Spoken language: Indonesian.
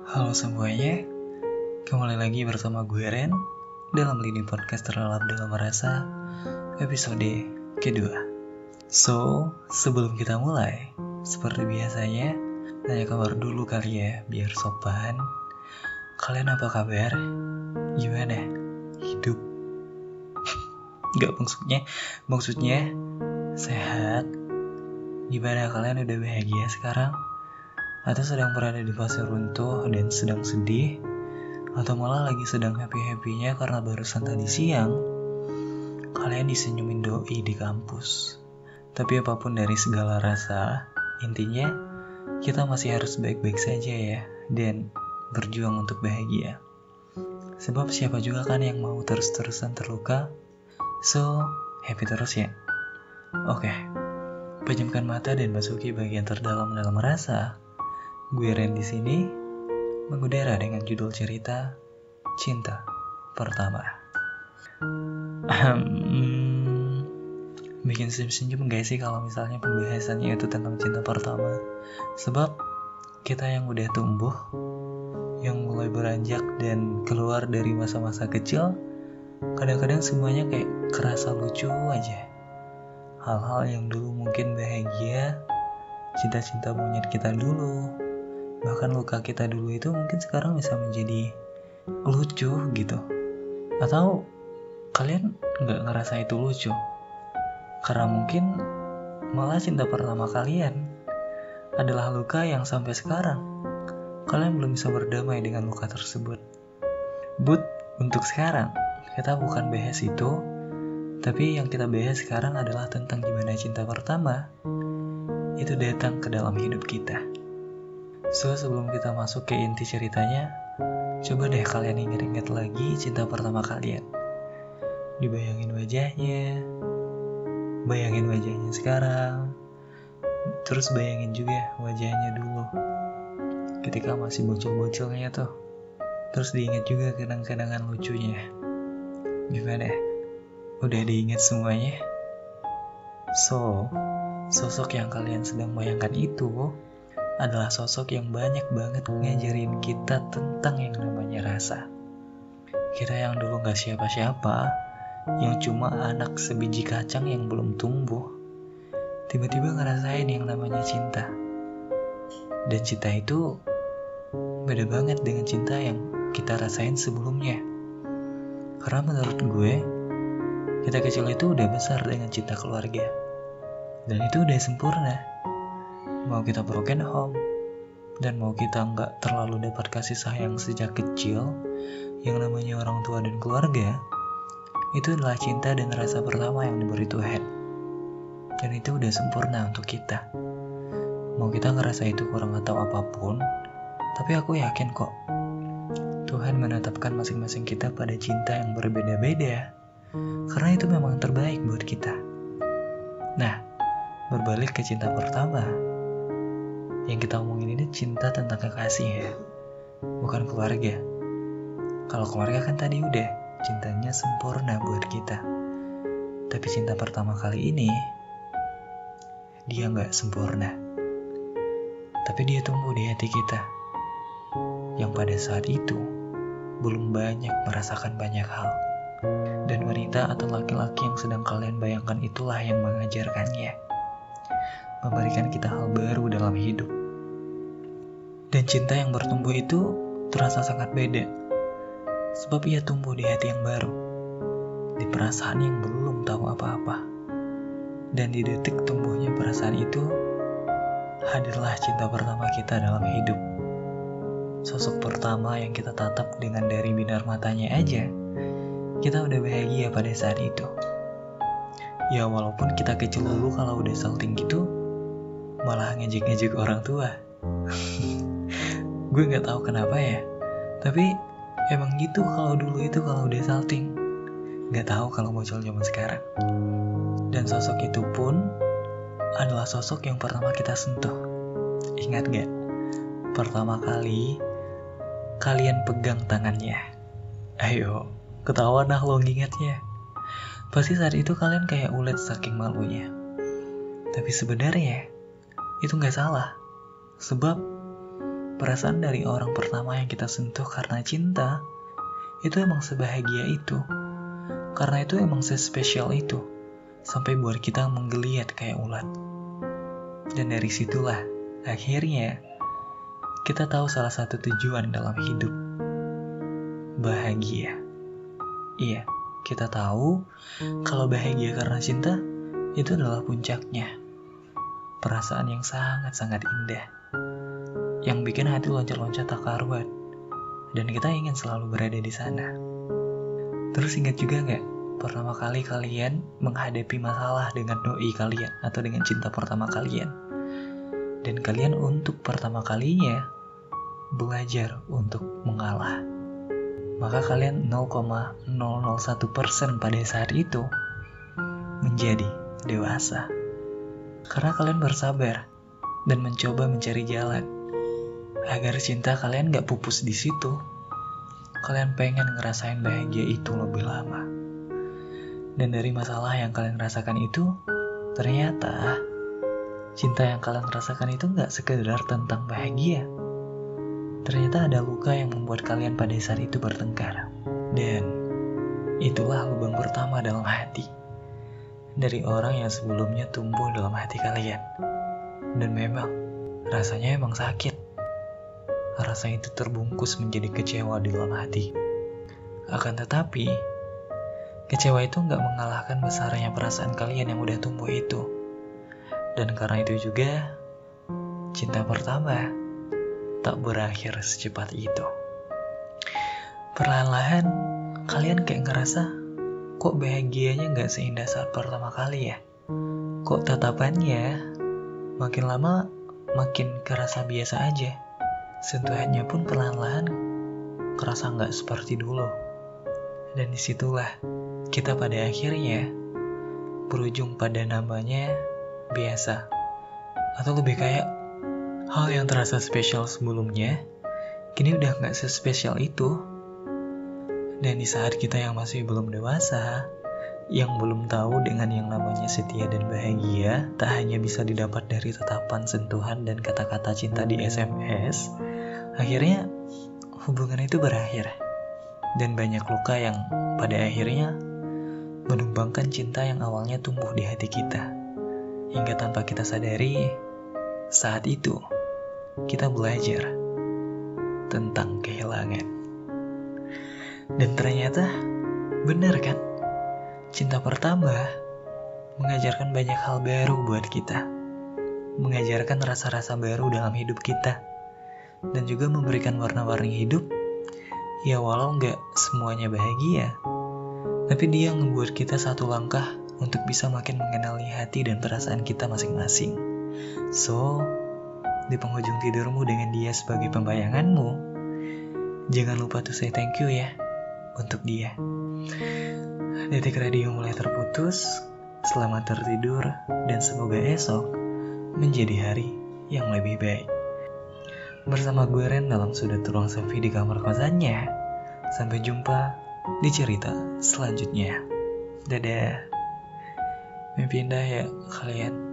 Halo semuanya, kembali lagi bersama gue Ren dalam lini podcast terlelap dalam rasa episode kedua. So, sebelum kita mulai, seperti biasanya, tanya kabar dulu kali ya, biar sopan. Kalian apa kabar? Gimana? Hidup? Gak maksudnya sehat? Gimana kalian udah bahagia sekarang? Atau sedang berada di fase runtuh dan sedang sedih, atau malah lagi sedang happy-happynya karena barusan tadi siang kalian disenyumin doi di kampus. Tapi apapun dari segala rasa, intinya kita masih harus baik-baik saja ya, dan berjuang untuk bahagia. Sebab siapa juga kan yang mau terus-terusan terluka. So, happy terus ya. Oke, pejamkan mata dan masuki bagian terdalam dalam rasa. Gue Ren di sini mengudara dengan judul cerita Cinta Pertama. Bikin senyum-senyum gak sih kalau misalnya pembahasannya itu tentang cinta pertama? Sebab kita yang udah tumbuh, yang mulai beranjak dan keluar dari masa-masa kecil, kadang-kadang semuanya kayak kerasa lucu aja. Hal-hal yang dulu mungkin bahagia, cinta-cinta monyet kita dulu, bahkan luka kita dulu itu mungkin sekarang bisa menjadi lucu gitu. Atau kalian gak ngerasa itu lucu? Karena mungkin malah cinta pertama kalian adalah luka yang sampai sekarang kalian belum bisa berdamai dengan luka tersebut. But untuk sekarang kita bukan bahas itu, tapi yang kita bahas sekarang adalah tentang gimana cinta pertama itu datang ke dalam hidup kita. So, sebelum kita masuk ke inti ceritanya, coba deh kalian ingat-ingat lagi cinta pertama kalian. Dibayangin wajahnya sekarang, terus bayangin juga wajahnya dulu ketika masih bocil-bocilnya tuh. Terus diingat juga kenang-kenangan lucunya. Gimana? Udah diingat semuanya? So, sosok yang kalian sedang bayangkan itu adalah sosok yang banyak banget ngajarin kita tentang yang namanya rasa. Kita yang dulu gak siapa-siapa, yang cuma anak sebiji kacang yang belum tumbuh, tiba-tiba ngerasain yang namanya cinta. Dan cinta itu beda banget dengan cinta yang kita rasain sebelumnya. Karena menurut gue, kita kecil itu udah besar dengan cinta keluarga, dan itu udah sempurna. Mau kita broken home, dan mau kita nggak terlalu dapat kasih sayang sejak kecil, yang namanya orang tua dan keluarga, itu adalah cinta dan rasa pertama yang diberi Tuhan. Dan itu udah sempurna untuk kita. Mau kita ngerasa itu kurang atau apapun, tapi aku yakin kok, Tuhan menetapkan masing-masing kita pada cinta yang berbeda-beda, karena itu memang terbaik buat kita. Nah, berbalik ke cinta pertama, yang kita omongin ini cinta tentang kekasih ya, bukan keluarga. Kalau keluarga kan tadi udah, cintanya sempurna buat kita. Tapi cinta pertama kali ini, dia gak sempurna. Tapi dia tumbuh di hati kita, yang pada saat itu belum banyak merasakan banyak hal. Dan wanita atau laki-laki yang sedang kalian bayangkan itulah yang mengajarkannya, memberikan kita hal baru dalam hidup. Dan cinta yang bertumbuh itu terasa sangat beda, sebab ia tumbuh di hati yang baru, di perasaan yang belum tahu apa-apa. Dan di detik tumbuhnya perasaan itu, hadirlah cinta pertama kita dalam hidup. Sosok pertama yang kita tatap dengan dari binar matanya aja, kita udah bahagia pada saat itu. Ya walaupun kita kecil dulu kalau udah salting gitu, malah ngejek-ngejek orang tua. Gue gak tahu kenapa ya, tapi emang gitu kalau dulu itu kalau udah salting. Gak tahu kalau bocil zaman sekarang. Dan sosok itu pun adalah sosok yang pertama kita sentuh. Ingat gak? Pertama kali kalian pegang tangannya. Ayo, ketawa nah lo ngingetnya. Pasti saat itu kalian kayak ulet saking malunya. Tapi sebenarnya itu gak salah. Sebab perasaan dari orang pertama yang kita sentuh karena cinta itu emang sebahagia itu. Karena itu emang sespesial itu, sampai buat kita menggeliat kayak ulat. Dan dari situlah akhirnya kita tahu salah satu tujuan dalam hidup, bahagia. Iya, kita tahu kalau bahagia karena cinta itu adalah puncaknya. Perasaan yang sangat-sangat indah, yang bikin hati loncat-loncat tak karuan, dan kita ingin selalu berada di sana. Terus ingat juga gak, pertama kali kalian menghadapi masalah dengan doi kalian atau dengan cinta pertama kalian, dan kalian untuk pertama kalinya belajar untuk mengalah. Maka kalian 0,001% pada saat itu menjadi dewasa. Karena kalian bersabar dan mencoba mencari jalan agar cinta kalian gak pupus di situ. Kalian pengen ngerasain bahagia itu lebih lama. Dan dari masalah yang kalian rasakan itu, ternyata cinta yang kalian rasakan itu gak sekedar tentang bahagia. Ternyata ada luka yang membuat kalian pada saat itu bertengkar. Dan itulah lubang pertama dalam hati dari orang yang sebelumnya tumbuh dalam hati kalian. Dan memang rasanya emang sakit. Rasa itu terbungkus menjadi kecewa di dalam hati. Akan tetapi, kecewa itu gak mengalahkan besarnya perasaan kalian yang udah tumbuh itu. Dan karena itu juga, cinta pertama tak berakhir secepat itu. Perlahan-lahan, kalian kayak ngerasa, kok bahagianya gak seindah saat pertama kali ya? Kok tatapannya makin lama makin kerasa biasa aja. Sentuhannya pun perlahan-lahan kerasa gak seperti dulu. Dan disitulah kita pada akhirnya berujung pada namanya biasa. Atau lebih kayak hal yang terasa spesial sebelumnya kini udah gak sespesial itu. Dan di saat kita yang masih belum dewasa, yang belum tahu dengan yang namanya setia dan bahagia tak hanya bisa didapat dari tatapan, sentuhan, dan kata-kata cinta di SMS, akhirnya hubungan itu berakhir. Dan banyak luka yang pada akhirnya menumbangkan cinta yang awalnya tumbuh di hati kita. Hingga tanpa kita sadari, saat itu kita belajar tentang kehilangan. Dan ternyata benar kan? Cinta pertama mengajarkan banyak hal baru buat kita, mengajarkan rasa-rasa baru dalam hidup kita, dan juga memberikan warna-warni hidup. Ya walau gak semuanya bahagia, tapi dia ngebuat kita satu langkah untuk bisa makin mengenali hati dan perasaan kita masing-masing. So, di penghujung tidurmu dengan dia sebagai pembayanganmu, jangan lupa to say thank you ya untuk dia. Detik radio mulai terputus. Selamat tertidur dan semoga esok menjadi hari yang lebih baik. Bersama gue Ren dalam sudut ruang sepi di kamar kosannya. Sampai jumpa di cerita selanjutnya. Dadah. Mimpi indah ya kalian.